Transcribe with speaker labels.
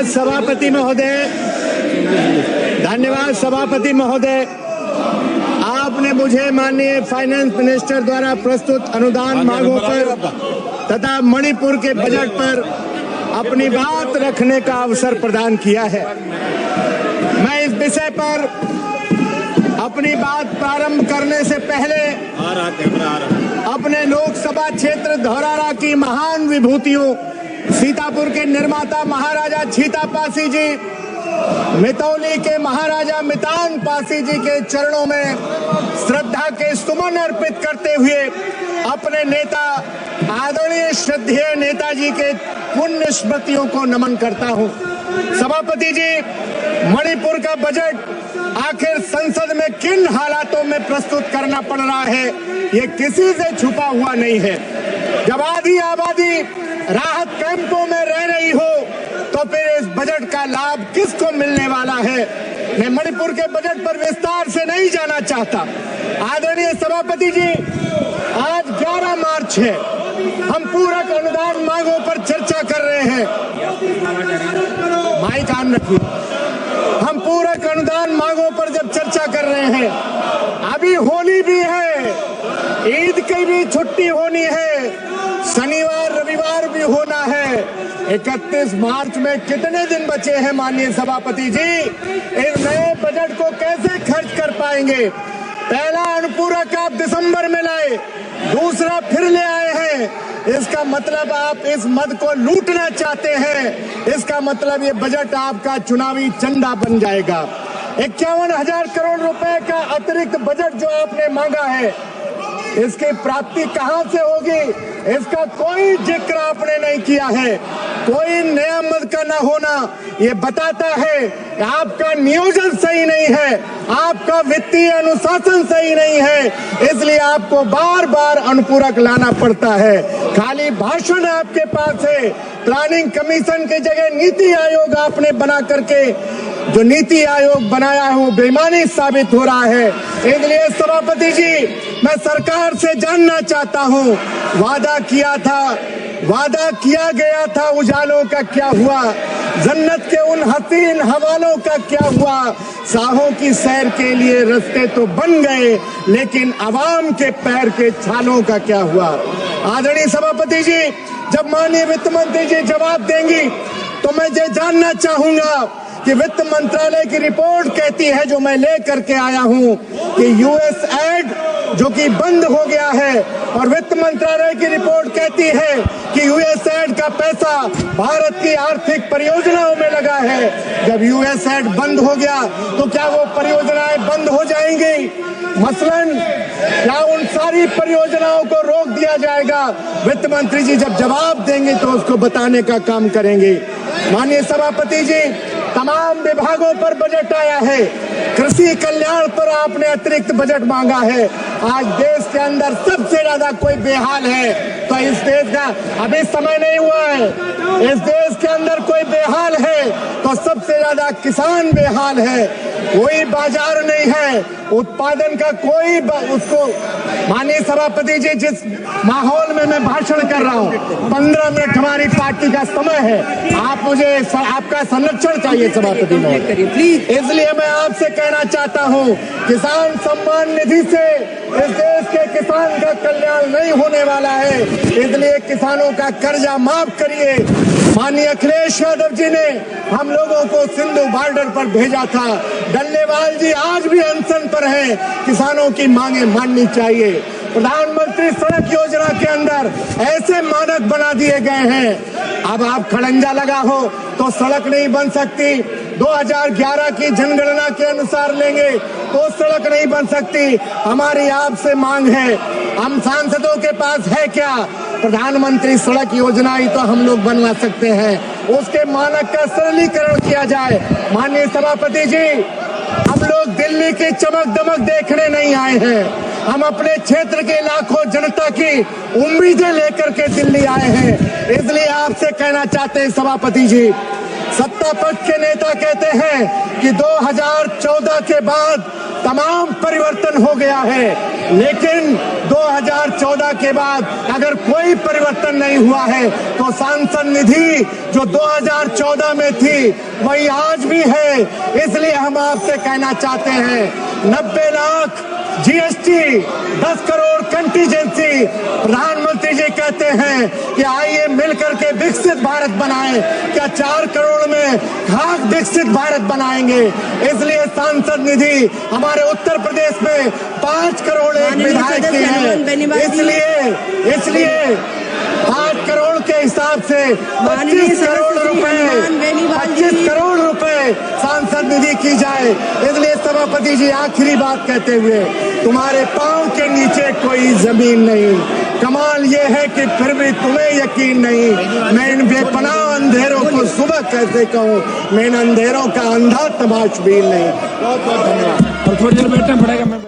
Speaker 1: सभापति महोदय, धन्यवाद सभापति महोदय। आपने मुझे माननीय फाइनेंस मिनिस्टर द्वारा प्रस्तुत अनुदान मांगों पर तथा मणिपुर के बजट पर अपनी बात रखने का अवसर प्रदान किया है। मैं इस विषय पर अपनी बात प्रारंभ करने से पहले अपने लोकसभा क्षेत्र धौरारा की महान विभूतियों सीतापुर के निर्माता महाराजा छीता पासी जी, मितौली के महाराजा मितान पासी जी के चरणों में श्रद्धा के सुमन अर्पित करते हुए अपने नेता आदरणीय श्रद्धेय नेताजी के पुण्य स्मृतियों को नमन करता हूं। सभापति जी, मणिपुर का बजट आखिर संसद में किन हालातों में प्रस्तुत करना पड़ रहा है, ये किसी से छुपा हुआ नहीं है। जब आधी आबादी राहत कैंपों में रह रही हो तो फिर इस बजट का लाभ किसको मिलने वाला है? मैं मणिपुर के बजट पर विस्तार से नहीं जाना चाहता। आदरणीय सभापति जी, आज 11 मार्च है, हम पूरक अनुदान मांगों पर चर्चा कर रहे हैं। माइक ऑन रखिए। हम पूरक अनुदान मांगों पर जब चर्चा कर रहे हैं, अभी होली भी है, ईद की भी छुट्टी होनी है, शनिवार रविवार भी होना है। 31 मार्च में कितने दिन बचे हैं माननीय सभापति जी? इस नए बजट को कैसे खर्च कर पाएंगे? पहला अनुपूरक आप दिसंबर में लाए, दूसरा फिर ले आए हैं। इसका मतलब आप इस मद को लूटना चाहते हैं। इसका मतलब ये बजट आपका चुनावी चंदा बन जाएगा। 51,000 करोड़ रुपए का अतिरिक्त बजट जो आपने मांगा है, इसकी प्राप्ति कहां से होगी, इसका कोई जिक्र आपने नहीं किया है। कोई नया मद का न होना ये बताता है कि आपका नियोजन सही नहीं है, आपका वित्तीय अनुशासन सही नहीं है। इसलिए आपको बार बार अनुपूरक लाना पड़ता है। खाली भाषण आपके पास है। प्लानिंग कमीशन की जगह नीति आयोग आपने बना करके जो नीति आयोग बनाया है वो बेईमानी साबित हो रहा है। इसलिए सभापति जी, मैं सरकार से जानना चाहता हूं, वादा किया गया था उजालों का क्या हुआ? जन्नत के उन हसीन हवालों का क्या हुआ? साहों की सैर के लिए रास्ते तो बन गए, लेकिन आवाम के पैर के छालों का क्या हुआ? आदरणीय सभापति जी, जब माननीय वित्त मंत्री जी जवाब देंगी तो मैं ये जानना चाहूंगा कि वित्त मंत्रालय की रिपोर्ट कहती है, जो मैं ले करके आया हूं, कि यूएसएड जो कि बंद हो गया है, और वित्त मंत्रालय की रिपोर्ट कहती है कि यूएसएड का पैसा भारत की आर्थिक परियोजनाओं में लगा है। जब यूएसएड बंद हो गया तो क्या वो परियोजनाएं बंद हो जाएंगी? मसलन क्या उन सारी परियोजनाओं को रोक दिया जाएगा? वित्त मंत्री जी जब जवाब देंगे तो उसको बताने का काम करेंगे। माननीय सभापति जी, तमाम विभागों पर बजट आया है। कृषि कल्याण पर आपने अतिरिक्त बजट मांगा है। आज देश के अंदर सबसे ज्यादा कोई बेहाल है तो इस देश का अभी समय नहीं हुआ है। इस देश के अंदर कोई बेहाल है तो सबसे ज्यादा किसान बेहाल है। कोई बाजार नहीं है, उत्पादन का कोई उसको। माननीय सभापति जी, जिस माहौल में मैं भाषण कर रहा हूँ, 15 मिनट हमारी पार्टी का समय है। आप मुझे आपका संरक्षण चाहिए सभापति महोदय, प्लीज। इसलिए मैं आपसे कहना चाहता हूँ, किसान सम्मान निधि से इस देश के किसान का कल्याण नहीं होने वाला है। इसलिए किसानों का कर्जा माफ करिए। माननीय अखिलेश यादव जी ने हम लोगों को सिंधु बॉर्डर पर भेजा था। डल्लेवाल जी आज भी अनशन पर हैं। किसानों की मांगे माननी चाहिए। प्रधानमंत्री सड़क योजना के अंदर ऐसे मानक बना दिए गए हैं, अब आप खड़ंजा लगा हो तो सड़क नहीं बन सकती। 2011 की जनगणना के अनुसार लेंगे तो सड़क नहीं बन सकती। हमारी आपसे मांग है, हम सांसदों के पास है क्या? प्रधानमंत्री सड़क योजना ही तो हम लोग बनवा सकते हैं, उसके मानक का सरलीकरण किया जाए। माननीय सभापति जी, हम लोग दिल्ली की चमक दमक देखने नहीं आए हैं, हम अपने क्षेत्र के लाखों जनता की उम्मीदें लेकर के दिल्ली आए हैं। इसलिए आपसे कहना चाहते हैं सभापति जी, सत्ता पक्ष के नेता कहते हैं कि 2014 के बाद तमाम परिवर्तन हो गया है, लेकिन 2014 के बाद अगर कोई परिवर्तन नहीं हुआ है तो सांसद निधि जो 2014 में थी वही आज भी है। इसलिए हम आपसे कहना चाहते हैं 90 लाख जीएसटी, 10 करोड़ कंटीजेंसी, प्रधानमंत्री जी कहते हैं कि आइए मिलकर के विकसित भारत बनाएं। क्या 4 करोड़ में खास विकसित भारत बनाएंगे? इसलिए सांसद निधि हमारे उत्तर प्रदेश में 5 करोड़ एक विधायक की है। इसलिए 5 करोड़ के हिसाब से 25 करोड़ रुपए सांसद निधि की जाए। इसलिए सभापति जी आखिरी बात कहते हुए, तुम्हारे पांव के नीचे कोई जमीन नहीं। कमाल ये है कि फिर भी तुम्हें यकीन नहीं। मैं इन बेपनाह अंधेरों को सुबह कैसे कहूँ, मैं इन अंधेरों का अंधा तमाशबीन नहीं। बहुत बहुत धन्यवाद।
Speaker 2: और थोड़ी देर बैठना पड़ेगा।